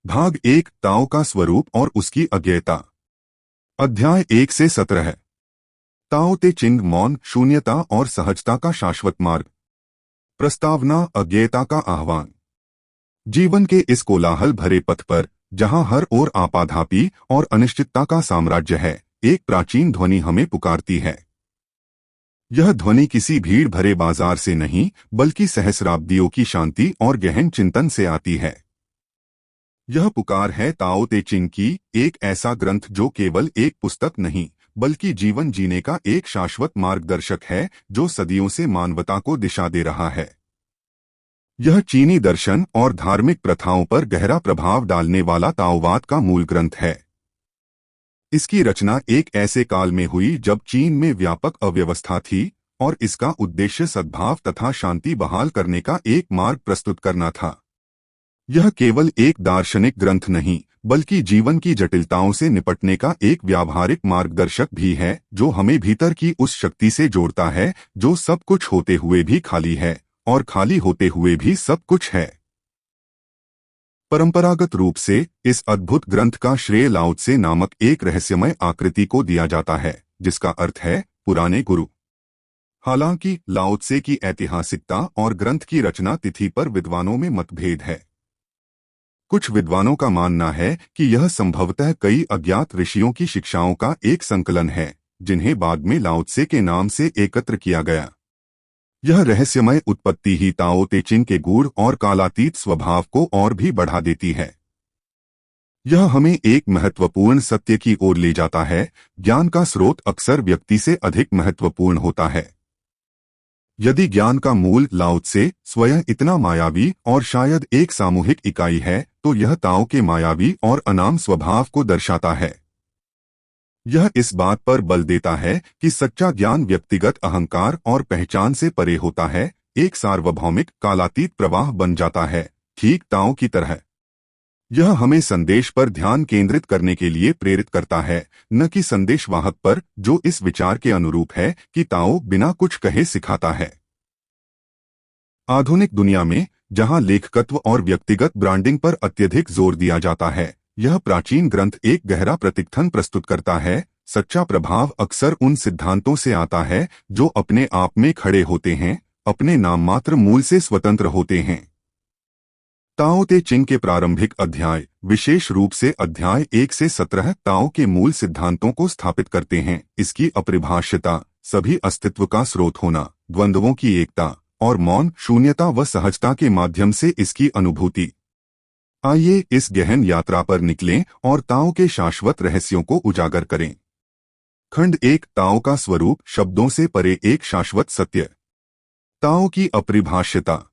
भाग 1 ताओ का स्वरूप और उसकी अज्ञेयता। अध्याय 1 से 17। ताओ ते चिंग मौन, शून्यता और सहजता का शाश्वत मार्ग। प्रस्तावना, अज्ञेयता का आह्वान। जीवन के इस कोलाहल भरे पथ पर, जहां हर ओर आपाधापी और अनिश्चितता का साम्राज्य है, एक प्राचीन ध्वनि हमें पुकारती है। यह ध्वनि किसी भीड़ भरे बाजार से नहीं, बल्कि सहस्राब्दियों की शांति और गहन चिंतन से आती है। यह पुकार है ताओ ते चिंग की, एक ऐसा ग्रंथ जो केवल एक पुस्तक नहीं, बल्कि जीवन जीने का एक शाश्वत मार्गदर्शक है, जो सदियों से मानवता को दिशा दे रहा है। यह चीनी दर्शन और धार्मिक प्रथाओं पर गहरा प्रभाव डालने वाला ताओवाद का मूल ग्रंथ है। इसकी रचना एक ऐसे काल में हुई जब चीन में व्यापक अव्यवस्था थी, और इसका उद्देश्य सद्भाव तथा शांति बहाल करने का एक मार्ग प्रस्तुत करना था। यह केवल एक दार्शनिक ग्रंथ नहीं, बल्कि जीवन की जटिलताओं से निपटने का एक व्यावहारिक मार्गदर्शक भी है, जो हमें भीतर की उस शक्ति से जोड़ता है जो सब कुछ होते हुए भी खाली है, और खाली होते हुए भी सब कुछ है। परंपरागत रूप से इस अद्भुत ग्रंथ का श्रेय लाओ त्से नामक एक रहस्यमय आकृति को दिया जाता है, जिसका अर्थ है पुराने गुरु। हालांकि लाओ त्से की ऐतिहासिकता और ग्रंथ की रचना तिथि पर विद्वानों में मतभेद है। कुछ विद्वानों का मानना है कि यह संभवतः कई अज्ञात ऋषियों की शिक्षाओं का एक संकलन है, जिन्हें बाद में लाओ त्से के नाम से एकत्र किया गया। यह रहस्यमय उत्पत्ति ही ताओ ते चिंग के गूढ़ और कालातीत स्वभाव को और भी बढ़ा देती है। यह हमें एक महत्वपूर्ण सत्य की ओर ले जाता है, ज्ञान का स्रोत अक्सर व्यक्ति से अधिक महत्वपूर्ण होता है। यदि ज्ञान का मूल लाओ त्से स्वयं इतना मायावी और शायद एक सामूहिक इकाई है, तो यह ताओ के मायावी और अनाम स्वभाव को दर्शाता है। यह इस बात पर बल देता है कि सच्चा ज्ञान व्यक्तिगत अहंकार और पहचान से परे होता है, एक सार्वभौमिक कालातीत प्रवाह बन जाता है, ठीक ताओ की तरह। यह हमें संदेश पर ध्यान केंद्रित करने के लिए प्रेरित करता है, न कि संदेशवाहक पर, जो इस विचार के अनुरूप है कि ताओ बिना कुछ कहे सिखाता है। आधुनिक दुनिया में, जहां लेखकत्व और व्यक्तिगत ब्रांडिंग पर अत्यधिक जोर दिया जाता है, यह प्राचीन ग्रंथ एक गहरा प्रतिकथन प्रस्तुत करता है। सच्चा प्रभाव अक्सर उन सिद्धांतों से आता है जो अपने आप में खड़े होते हैं, अपने नाममात्र मूल से स्वतंत्र होते हैं। ताओ ते चिंग के प्रारंभिक अध्याय, विशेष रूप से अध्याय 1 से 17, ताओ के मूल सिद्धांतों को स्थापित करते हैं। इसकी अपरिभाष्यता, सभी अस्तित्व का स्रोत होना, द्वंद्वों की एकता और मौन, शून्यता व सहजता के माध्यम से इसकी अनुभूति। आइए इस गहन यात्रा पर निकलें और ताओ के शाश्वत रहस्यों को उजागर करें। खंड 1, ताओ का स्वरूप, शब्दों से परे एक शाश्वत सत्य। ताओ की अपरिभाष्यता।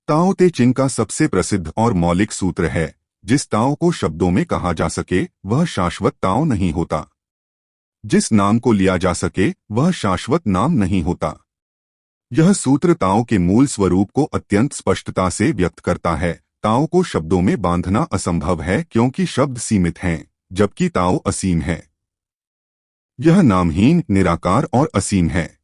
ताओ ते चिंग का सबसे प्रसिद्ध और मौलिक सूत्र है, जिस ताओ को शब्दों में कहा जा सके वह शाश्वत ताओ नहीं होता। जिस नाम को लिया जा सके वह शाश्वत नाम नहीं होता। यह सूत्र ताओ के मूल स्वरूप को अत्यंत स्पष्टता से व्यक्त करता है। ताओ को शब्दों में बांधना असंभव है, क्योंकि शब्द सीमित हैं, जबकि ताओ असीम है। यह नामहीन, निराकार और असीम है।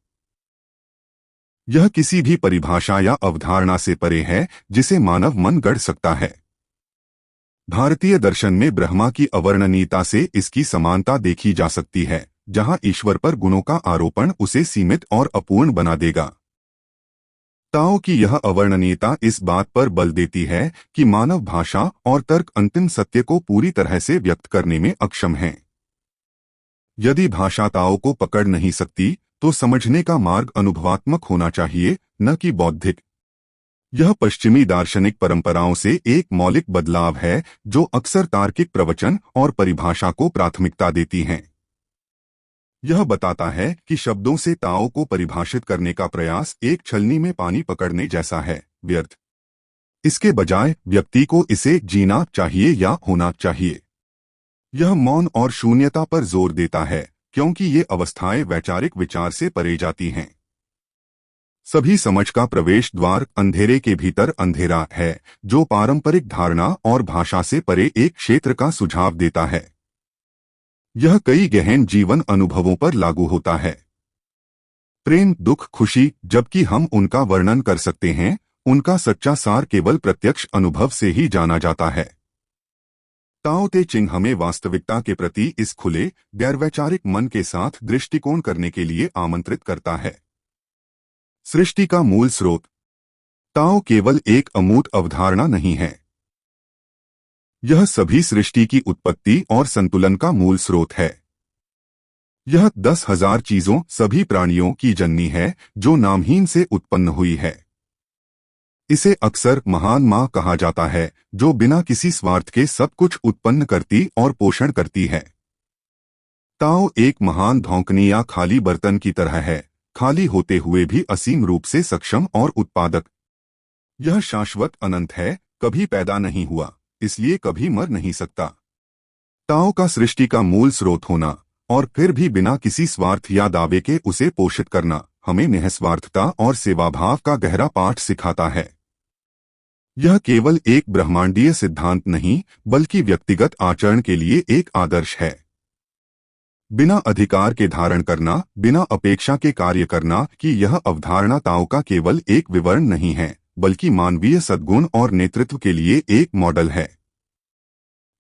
यह किसी भी परिभाषा या अवधारणा से परे है जिसे मानव मन गढ़ सकता है। भारतीय दर्शन में ब्रह्मा की अवर्णनीयता से इसकी समानता देखी जा सकती है, जहां ईश्वर पर गुणों का आरोपण उसे सीमित और अपूर्ण बना देगा। ताओ की यह अवर्णनीयता इस बात पर बल देती है कि मानव भाषा और तर्क अंतिम सत्य को पूरी तरह से व्यक्त करने में अक्षम हैं। यदि भाषा ताओ को पकड़ नहीं सकती, तो समझने का मार्ग अनुभवात्मक होना चाहिए, न कि बौद्धिक। यह पश्चिमी दार्शनिक परंपराओं से एक मौलिक बदलाव है, जो अक्सर तार्किक प्रवचन और परिभाषा को प्राथमिकता देती हैं। यह बताता है कि शब्दों से ताओ को परिभाषित करने का प्रयास एक छलनी में पानी पकड़ने जैसा है, व्यर्थ। इसके बजाय व्यक्ति को इसे जीना चाहिए या होना चाहिए। यह मौन और शून्यता पर जोर देता है, क्योंकि ये अवस्थाएं वैचारिक विचार से परे जाती हैं। सभी समझ का प्रवेश द्वार अंधेरे के भीतर अंधेरा है, जो पारंपरिक धारणा और भाषा से परे एक क्षेत्र का सुझाव देता है। यह कई गहन जीवन अनुभवों पर लागू होता है। प्रेम, दुख, खुशी, जबकि हम उनका वर्णन कर सकते हैं, उनका सच्चा सार केवल प्रत्यक्ष अनुभव से ही जाना जाता है। ताओ ते चिंग हमें वास्तविकता के प्रति इस खुले गैरवैचारिक मन के साथ दृष्टिकोण करने के लिए आमंत्रित करता है। सृष्टि का मूल स्रोत। ताओ केवल एक अमूर्त अवधारणा नहीं है। यह सभी सृष्टि की उत्पत्ति और संतुलन का मूल स्रोत है। यह 10,000 चीजों, सभी प्राणियों की जननी है जो नामहीन से उत्पन्न हुई है। इसे अक्सर महान माँ कहा जाता है, जो बिना किसी स्वार्थ के सब कुछ उत्पन्न करती और पोषण करती है। ताओ एक महान धौंकनी या खाली बर्तन की तरह है, खाली होते हुए भी असीम रूप से सक्षम और उत्पादक। यह शाश्वत अनंत है, कभी पैदा नहीं हुआ, इसलिए कभी मर नहीं सकता। ताओ का सृष्टि का मूल स्रोत होना और फिर भी बिना किसी स्वार्थ या दावे के उसे पोषित करना हमें निःस्वार्थता और सेवाभाव का गहरा पाठ सिखाता है। यह केवल एक ब्रह्मांडीय सिद्धांत नहीं, बल्कि व्यक्तिगत आचरण के लिए एक आदर्श है। बिना अधिकार के धारण करना, बिना अपेक्षा के कार्य करना कि यह अवधारणा ताओ का केवल एक विवरण नहीं है, बल्कि मानवीय सद्गुण और नेतृत्व के लिए एक मॉडल है।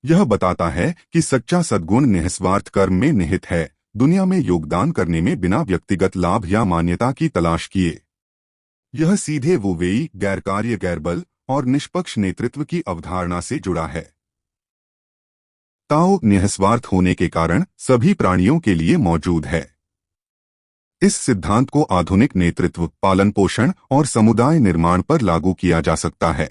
यह बताता है कि सच्चा सद्गुण निःस्वार्थ कर्म में निहित है, दुनिया में योगदान करने में बिना व्यक्तिगत लाभ या मान्यता की तलाश किए। यह सीधे वुवेई, गैरकार्य, गैरबल और निष्पक्ष नेतृत्व की अवधारणा से जुड़ा है। ताओ निःस्वार्थ होने के कारण सभी प्राणियों के लिए मौजूद है। इस सिद्धांत को आधुनिक नेतृत्व, पालन पोषण और समुदाय निर्माण पर लागू किया जा सकता है।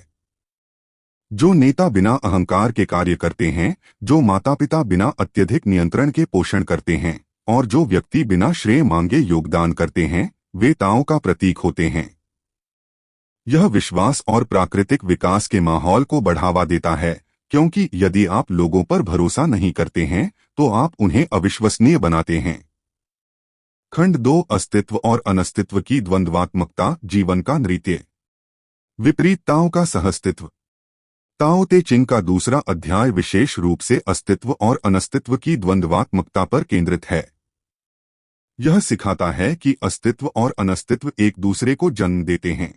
जो नेता बिना अहंकार के कार्य करते हैं, जो माता पिता बिना अत्यधिक नियंत्रण के पोषण करते हैं और जो व्यक्ति बिना श्रेय मांगे योगदान करते हैं, वे ताओ का प्रतीक होते हैं। यह विश्वास और प्राकृतिक विकास के माहौल को बढ़ावा देता है, क्योंकि यदि आप लोगों पर भरोसा नहीं करते हैं तो आप उन्हें अविश्वसनीय बनाते हैं। खंड 2, अस्तित्व और अनस्तित्व की द्वंद्वात्मकता, जीवन का नृत्य। विपरीत ताओ का सहअस्तित्व। ताओ ते चिंग का दूसरा अध्याय विशेष रूप से अस्तित्व और अनस्तित्व की द्वंद्वात्मकता पर केंद्रित है। यह सिखाता है कि अस्तित्व और अनस्तित्व एक दूसरे को जन्म देते हैं।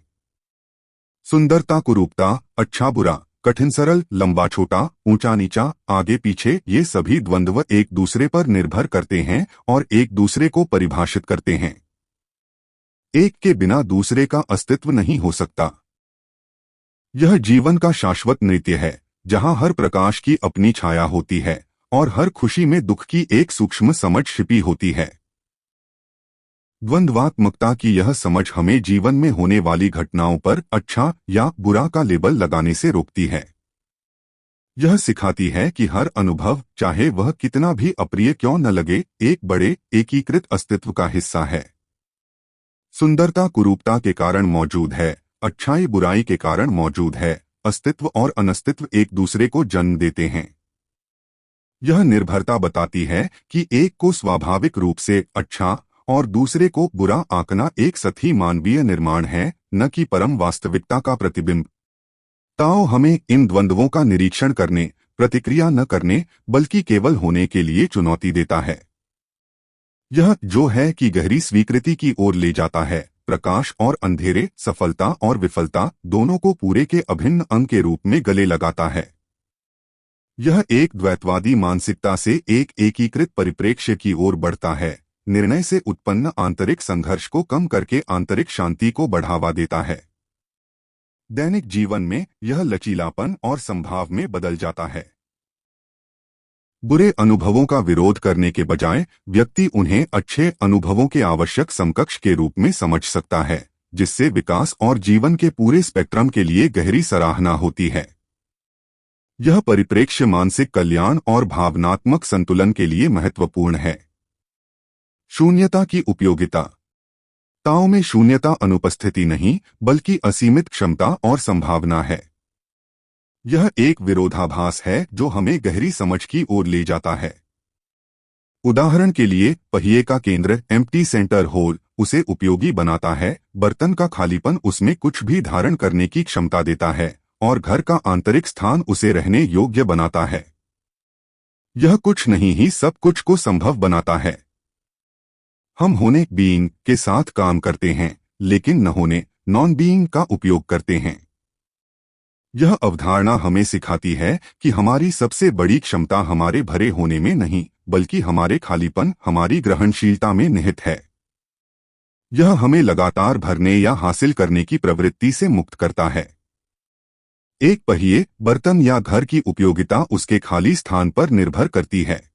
सुंदरता, कुरूपता, अच्छा बुरा, कठिन सरल, लंबा छोटा, ऊंचा नीचा, आगे पीछे, ये सभी द्वंद्व एक दूसरे पर निर्भर करते हैं और एक दूसरे को परिभाषित करते हैं। एक के बिना दूसरे का अस्तित्व नहीं हो सकता। यह जीवन का शाश्वत नृत्य है, जहां हर प्रकाश की अपनी छाया होती है और हर खुशी में दुख की एक सूक्ष्म समझ छिपी होती है। द्वंद्वात्मकता की यह समझ हमें जीवन में होने वाली घटनाओं पर अच्छा या बुरा का लेबल लगाने से रोकती है। यह सिखाती है कि हर अनुभव, चाहे वह कितना भी अप्रिय क्यों न लगे, एक बड़े एकीकृत अस्तित्व का हिस्सा है। सुंदरता कुरूपता के कारण मौजूद है, अच्छाई बुराई के कारण मौजूद है, अस्तित्व और अनस्तित्व एक दूसरे को जन्म देते हैं। यह निर्भरता बताती है कि एक को स्वाभाविक रूप से अच्छा और दूसरे को बुरा आंकना एक सतही मानवीय निर्माण है, न कि परम वास्तविकता का प्रतिबिंब। ताओ हमें इन द्वंद्वों का निरीक्षण करने, प्रतिक्रिया न करने, बल्कि केवल होने के लिए चुनौती देता है। यह जो है कि गहरी स्वीकृति की ओर ले जाता है, प्रकाश और अंधेरे, सफलता और विफलता, दोनों को पूरे के अभिन्न अंग के रूप में गले लगाता है। यह एक द्वैतवादी मानसिकता से एक एकीकृत परिप्रेक्ष्य की ओर बढ़ता है, निर्णय से उत्पन्न आंतरिक संघर्ष को कम करके आंतरिक शांति को बढ़ावा देता है। दैनिक जीवन में यह लचीलापन और संभाव में बदल जाता है। बुरे अनुभवों का विरोध करने के बजाय व्यक्ति उन्हें अच्छे अनुभवों के आवश्यक समकक्ष के रूप में समझ सकता है, जिससे विकास और जीवन के पूरे स्पेक्ट्रम के लिए गहरी सराहना होती है। यह परिप्रेक्ष्य मानसिक कल्याण और भावनात्मक संतुलन के लिए महत्वपूर्ण है। शून्यता की उपयोगिता। ताओ में शून्यता अनुपस्थिति नहीं, बल्कि असीमित क्षमता और संभावना है। यह एक विरोधाभास है जो हमें गहरी समझ की ओर ले जाता है। उदाहरण के लिए, पहिए का केंद्र, एम्प्टी सेंटर होल, उसे उपयोगी बनाता है, बर्तन का खालीपन उसमें कुछ भी धारण करने की क्षमता देता है, और घर का आंतरिक स्थान उसे रहने योग्य बनाता है। यह कुछ नहीं ही सब कुछ को संभव बनाता है। हम होने बीइंग के साथ काम करते हैं, लेकिन न होने नॉन बीइंग का उपयोग करते हैं। यह अवधारणा हमें सिखाती है कि हमारी सबसे बड़ी क्षमता हमारे भरे होने में नहीं, बल्कि हमारे खालीपन, हमारी ग्रहणशीलता में निहित है। यह हमें लगातार भरने या हासिल करने की प्रवृत्ति से मुक्त करता है। एक पहिए, बर्तन या घर की उपयोगिता उसके खाली स्थान पर निर्भर करती है।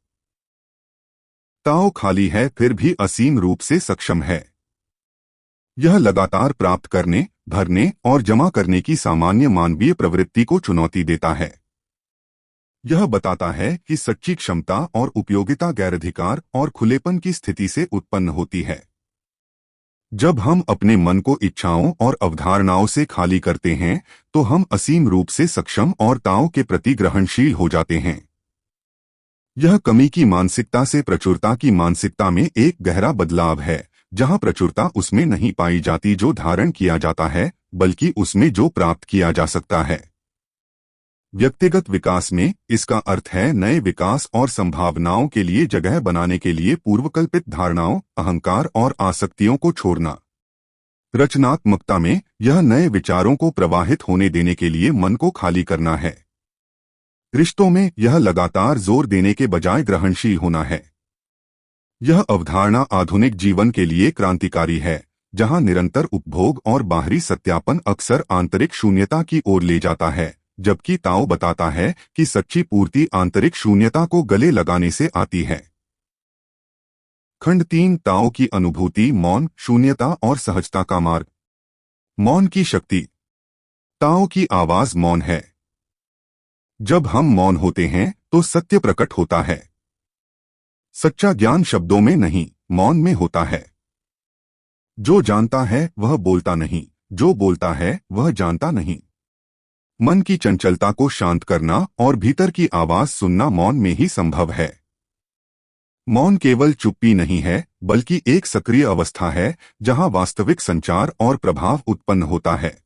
ताओ खाली है फिर भी असीम रूप से सक्षम है। यह लगातार प्राप्त करने, भरने और जमा करने की सामान्य मानवीय प्रवृत्ति को चुनौती देता है। यह बताता है कि सच्ची क्षमता और उपयोगिता गैराधिकार और खुलेपन की स्थिति से उत्पन्न होती है। जब हम अपने मन को इच्छाओं और अवधारणाओं से खाली करते हैं, तो हम असीम रूप से सक्षम और ताओ के प्रति ग्रहणशील हो जाते हैं। यह कमी की मानसिकता से प्रचुरता की मानसिकता में एक गहरा बदलाव है, जहां प्रचुरता उसमें नहीं पाई जाती जो धारण किया जाता है, बल्कि उसमें जो प्राप्त किया जा सकता है। व्यक्तिगत विकास में इसका अर्थ है नए विकास और संभावनाओं के लिए जगह बनाने के लिए पूर्वकल्पित धारणाओं, अहंकार और आसक्तियों को छोड़ना। रचनात्मकता में यह नए विचारों को प्रवाहित होने देने के लिए मन को खाली करना है। रिश्तों में यह लगातार जोर देने के बजाय ग्रहणशील होना है। यह अवधारणा आधुनिक जीवन के लिए क्रांतिकारी है, जहां निरंतर उपभोग और बाहरी सत्यापन अक्सर आंतरिक शून्यता की ओर ले जाता है, जबकि ताओ बताता है कि सच्ची पूर्ति आंतरिक शून्यता को गले लगाने से आती है। खंड 3, ताओ की अनुभूति, मौन, शून्यता और सहजता का मार्ग। मौन की शक्ति। ताओ की आवाज मौन है। जब हम मौन होते हैं तो सत्य प्रकट होता है। सच्चा ज्ञान शब्दों में नहीं, मौन में होता है। जो जानता है वह बोलता नहीं, जो बोलता है वह जानता नहीं। मन की चंचलता को शांत करना और भीतर की आवाज सुनना मौन में ही संभव है। मौन केवल चुप्पी नहीं है, बल्कि एक सक्रिय अवस्था है जहां वास्तविक संचार और प्रभाव उत्पन्न होता है।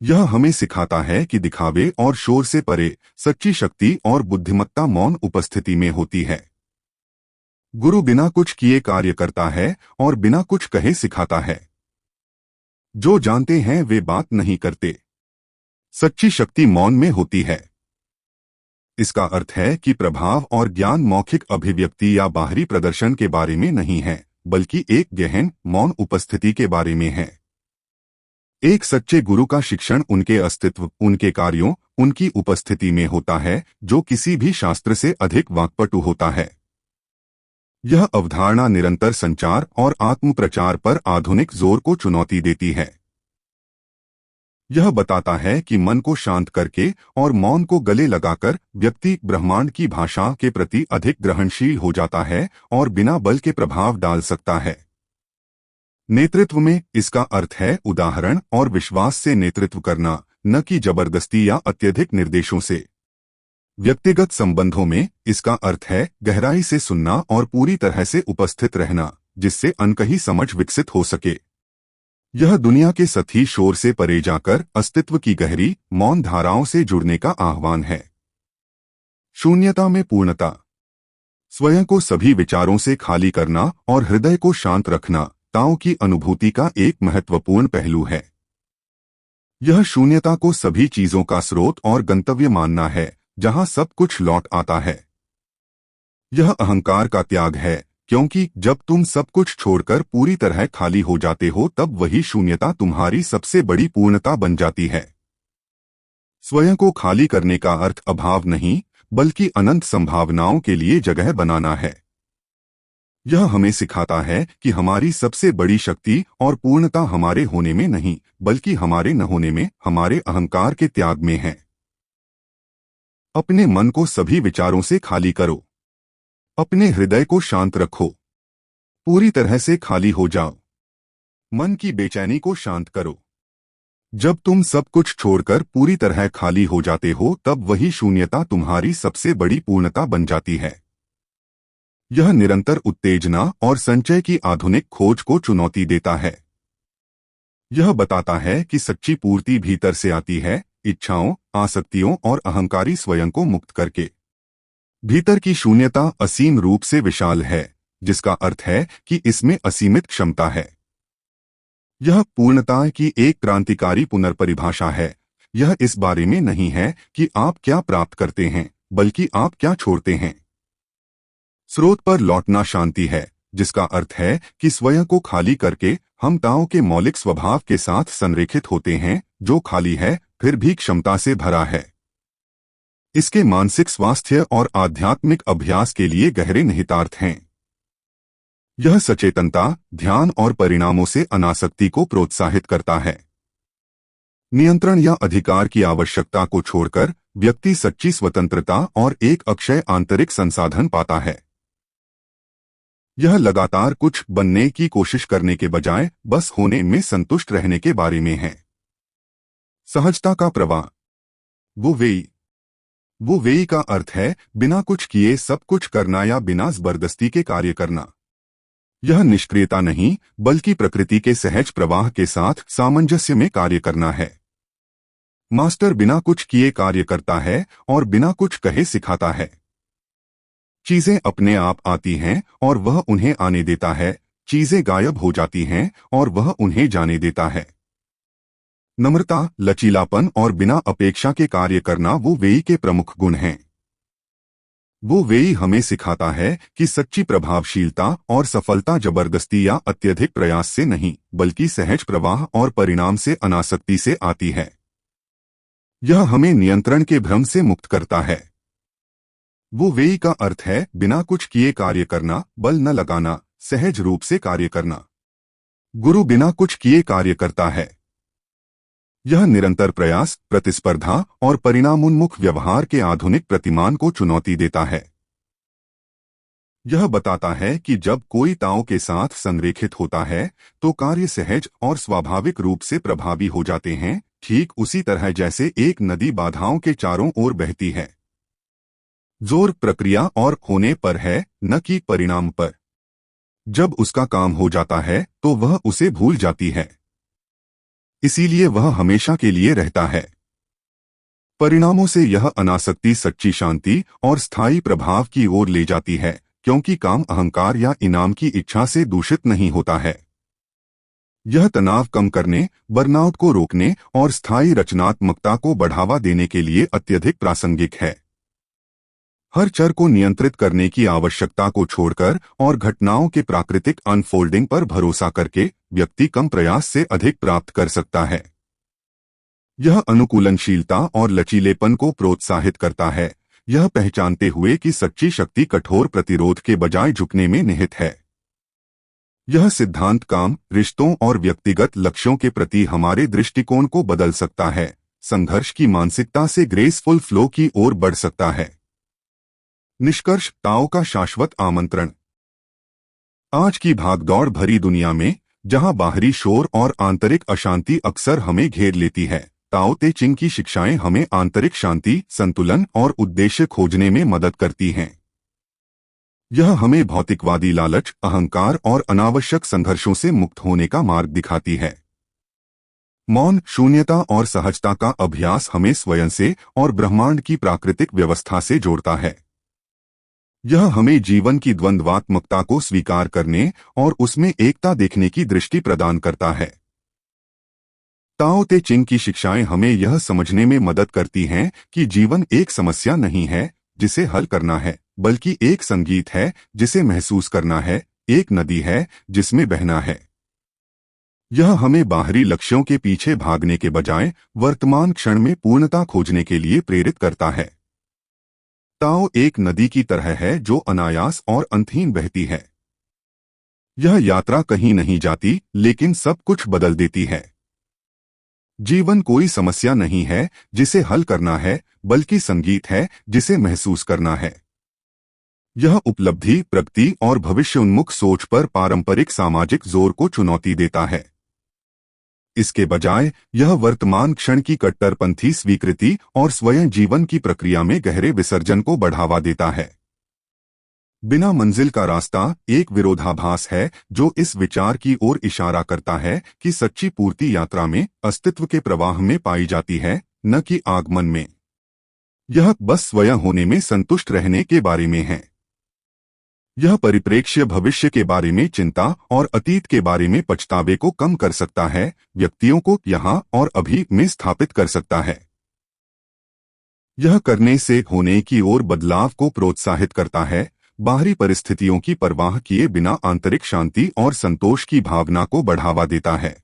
यह हमें सिखाता है कि दिखावे और शोर से परे सच्ची शक्ति और बुद्धिमत्ता मौन उपस्थिति में होती है। गुरु बिना कुछ किए कार्य करता है और बिना कुछ कहे सिखाता है। जो जानते हैं वे बात नहीं करते। सच्ची शक्ति मौन में होती है। इसका अर्थ है कि प्रभाव और ज्ञान मौखिक अभिव्यक्ति या बाहरी प्रदर्शन के बारे में नहीं है, बल्कि एक गहन, मौन उपस्थिति के बारे में है। एक सच्चे गुरु का शिक्षण उनके अस्तित्व, उनके कार्यों, उनकी उपस्थिति में होता है, जो किसी भी शास्त्र से अधिक वाक्पटु होता है। यह अवधारणा निरंतर संचार और आत्मप्रचार पर आधुनिक जोर को चुनौती देती है। यह बताता है कि मन को शांत करके और मौन को गले लगाकर व्यक्ति ब्रह्मांड की भाषा के प्रति अधिक ग्रहणशील हो जाता है और बिना बल के प्रभाव डाल सकता है। नेतृत्व में इसका अर्थ है उदाहरण और विश्वास से नेतृत्व करना, न कि जबरदस्ती या अत्यधिक निर्देशों से। व्यक्तिगत संबंधों में इसका अर्थ है गहराई से सुनना और पूरी तरह से उपस्थित रहना, जिससे अनकही समझ विकसित हो सके। यह दुनिया के सतही शोर से परे जाकर अस्तित्व की गहरी, मौन धाराओं से जुड़ने का आह्वान है। शून्यता में पूर्णता। स्वयं को सभी विचारों से खाली करना और हृदय को शांत रखना ताओ की अनुभूति का एक महत्वपूर्ण पहलू है। यह शून्यता को सभी चीजों का स्रोत और गंतव्य मानना है, जहां सब कुछ लौट आता है। यह अहंकार का त्याग है, क्योंकि जब तुम सब कुछ छोड़कर पूरी तरह खाली हो जाते हो तब वही शून्यता तुम्हारी सबसे बड़ी पूर्णता बन जाती है। स्वयं को खाली करने का अर्थ अभाव नहीं, बल्कि अनंत संभावनाओं के लिए जगह बनाना है। यह हमें सिखाता है कि हमारी सबसे बड़ी शक्ति और पूर्णता हमारे होने में नहीं, बल्कि हमारे न होने में, हमारे अहंकार के त्याग में है। अपने मन को सभी विचारों से खाली करो। अपने हृदय को शांत रखो। पूरी तरह से खाली हो जाओ। मन की बेचैनी को शांत करो। जब तुम सब कुछ छोड़कर पूरी तरह खाली हो जाते हो तब वही शून्यता तुम्हारी सबसे बड़ी पूर्णता बन जाती है। यह निरंतर उत्तेजना और संचय की आधुनिक खोज को चुनौती देता है। यह बताता है कि सच्ची पूर्ति भीतर से आती है, इच्छाओं, आसक्तियों और अहंकारी स्वयं को मुक्त करके। भीतर की शून्यता असीम रूप से विशाल है, जिसका अर्थ है कि इसमें असीमित क्षमता है। यह पूर्णता की एक क्रांतिकारी पुनर्परिभाषा है, यह इस बारे में नहीं है कि आप क्या प्राप्त करते हैं, बल्कि आप क्या छोड़ते हैं। स्रोत पर लौटना शांति है, जिसका अर्थ है कि स्वयं को खाली करके हम ताओ के मौलिक स्वभाव के साथ संरेखित होते हैं, जो खाली है फिर भी क्षमता से भरा है। इसके मानसिक स्वास्थ्य और आध्यात्मिक अभ्यास के लिए गहरे निहितार्थ हैं। यह सचेतनता, ध्यान और परिणामों से अनासक्ति को प्रोत्साहित करता है। नियंत्रण या अधिकार की आवश्यकता को छोड़कर व्यक्ति सच्ची स्वतंत्रता और एक अक्षय आंतरिक संसाधन पाता है। यह लगातार कुछ बनने की कोशिश करने के बजाय बस होने में संतुष्ट रहने के बारे में है। सहजता का प्रवाह। वो वेई का अर्थ है बिना कुछ किए सब कुछ करना या बिना जबरदस्ती के कार्य करना। यह निष्क्रियता नहीं, बल्कि प्रकृति के सहज प्रवाह के साथ सामंजस्य में कार्य करना है। मास्टर बिना कुछ किए कार्य करता है और बिना कुछ कहे सिखाता है। चीजें अपने आप आती हैं और वह उन्हें आने देता है, चीजें गायब हो जाती हैं और वह उन्हें जाने देता है। नम्रता, लचीलापन और बिना अपेक्षा के कार्य करना वो वेई के प्रमुख गुण हैं। वो वेई हमें सिखाता है कि सच्ची प्रभावशीलता और सफलता जबरदस्ती या अत्यधिक प्रयास से नहीं, बल्कि सहज प्रवाह और परिणाम से अनासक्ति से आती है। यह हमें नियंत्रण के भ्रम से मुक्त करता है। वो वेई का अर्थ है बिना कुछ किए कार्य करना, बल न लगाना, सहज रूप से कार्य करना। गुरु बिना कुछ किए कार्य करता है। यह निरंतर प्रयास, प्रतिस्पर्धा और परिणामोन्मुख व्यवहार के आधुनिक प्रतिमान को चुनौती देता है। यह बताता है कि जब कोई ताओ के साथ संरेखित होता है तो कार्य सहज और स्वाभाविक रूप से प्रभावी हो जाते हैं, ठीक उसी तरह जैसे एक नदी बाधाओं के चारों ओर बहती है। जोर प्रक्रिया और होने पर है, न कि परिणाम पर। जब उसका काम हो जाता है तो वह उसे भूल जाती है, इसीलिए वह हमेशा के लिए रहता है। परिणामों से यह अनासक्ति सच्ची शांति और स्थायी प्रभाव की ओर ले जाती है, क्योंकि काम अहंकार या इनाम की इच्छा से दूषित नहीं होता है। यह तनाव कम करने, बर्नआउट को रोकने और स्थायी रचनात्मकता को बढ़ावा देने के लिए अत्यधिक प्रासंगिक है। हर चर को नियंत्रित करने की आवश्यकता को छोड़कर और घटनाओं के प्राकृतिक अनफोल्डिंग पर भरोसा करके व्यक्ति कम प्रयास से अधिक प्राप्त कर सकता है। यह अनुकूलनशीलता और लचीलेपन को प्रोत्साहित करता है, यह पहचानते हुए कि सच्ची शक्ति कठोर प्रतिरोध के बजाय झुकने में निहित है। यह सिद्धांत काम, रिश्तों और व्यक्तिगत लक्ष्यों के प्रति हमारे दृष्टिकोण को बदल सकता है, संघर्ष की मानसिकता से ग्रेसफुल फ्लो की ओर बढ़ सकता है। निष्कर्ष, ताओ का शाश्वत आमंत्रण। आज की भागदौड़ भरी दुनिया में, जहां बाहरी शोर और आंतरिक अशांति अक्सर हमें घेर लेती है, ताओ ते चिंग की शिक्षाएं हमें आंतरिक शांति, संतुलन और उद्देश्य खोजने में मदद करती हैं। यह हमें भौतिकवादी लालच, अहंकार और अनावश्यक संघर्षों से मुक्त होने का मार्ग दिखाती है। मौन, शून्यता और सहजता का अभ्यास हमें स्वयं से और ब्रह्मांड की प्राकृतिक व्यवस्था से जोड़ता है। यह हमें जीवन की द्वंद्वात्मकता को स्वीकार करने और उसमें एकता देखने की दृष्टि प्रदान करता है। ताओ ते चिंग की शिक्षाएं हमें यह समझने में मदद करती हैं कि जीवन एक समस्या नहीं है जिसे हल करना है, बल्कि एक संगीत है जिसे महसूस करना है, एक नदी है जिसमें बहना है। यह हमें बाहरी लक्ष्यों के पीछे भागने के बजाय वर्तमान क्षण में पूर्णता खोजने के लिए प्रेरित करता है। ताओ एक नदी की तरह है जो अनायास और अंतहीन बहती है। यह यात्रा कहीं नहीं जाती, लेकिन सब कुछ बदल देती है। जीवन कोई समस्या नहीं है जिसे हल करना है, बल्कि संगीत है जिसे महसूस करना है। यह उपलब्धि, प्रगति और भविष्योन्मुख सोच पर पारंपरिक सामाजिक जोर को चुनौती देता है। इसके बजाय यह वर्तमान क्षण की कट्टरपंथी स्वीकृति और स्वयं जीवन की प्रक्रिया में गहरे विसर्जन को बढ़ावा देता है। बिना मंजिल का रास्ता एक विरोधाभास है जो इस विचार की ओर इशारा करता है कि सच्ची पूर्ति यात्रा में, अस्तित्व के प्रवाह में पाई जाती है, न कि आगमन में। यह बस स्वयं होने में संतुष्ट रहने के बारे में है। यह परिप्रेक्ष्य भविष्य के बारे में चिंता और अतीत के बारे में पछतावे को कम कर सकता है, व्यक्तियों को यहाँ और अभी में स्थापित कर सकता है। यह करने से होने की ओर बदलाव को प्रोत्साहित करता है, बाहरी परिस्थितियों की परवाह किए बिना आंतरिक शांति और संतोष की भावना को बढ़ावा देता है।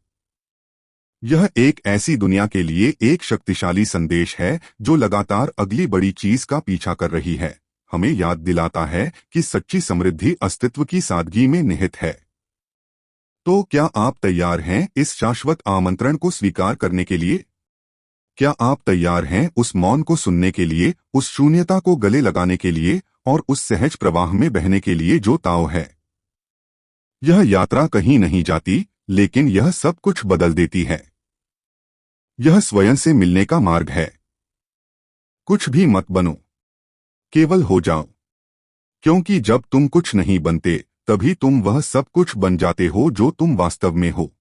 यह एक ऐसी दुनिया के लिए एक शक्तिशाली संदेश है जो लगातार अगली बड़ी चीज का पीछा कर रही है, हमें याद दिलाता है कि सच्ची समृद्धि अस्तित्व की सादगी में निहित है। तो क्या आप तैयार हैं इस शाश्वत आमंत्रण को स्वीकार करने के लिए? क्या आप तैयार हैं उस मौन को सुनने के लिए, उस शून्यता को गले लगाने के लिए और उस सहज प्रवाह में बहने के लिए जो ताओ है? यह यात्रा कहीं नहीं जाती, लेकिन यह सब कुछ बदल देती है। यह स्वयं से मिलने का मार्ग है। कुछ भी मत बनो, केवल हो जाओ, क्योंकि जब तुम कुछ नहीं बनते तभी तुम वह सब कुछ बन जाते हो जो तुम वास्तव में हो।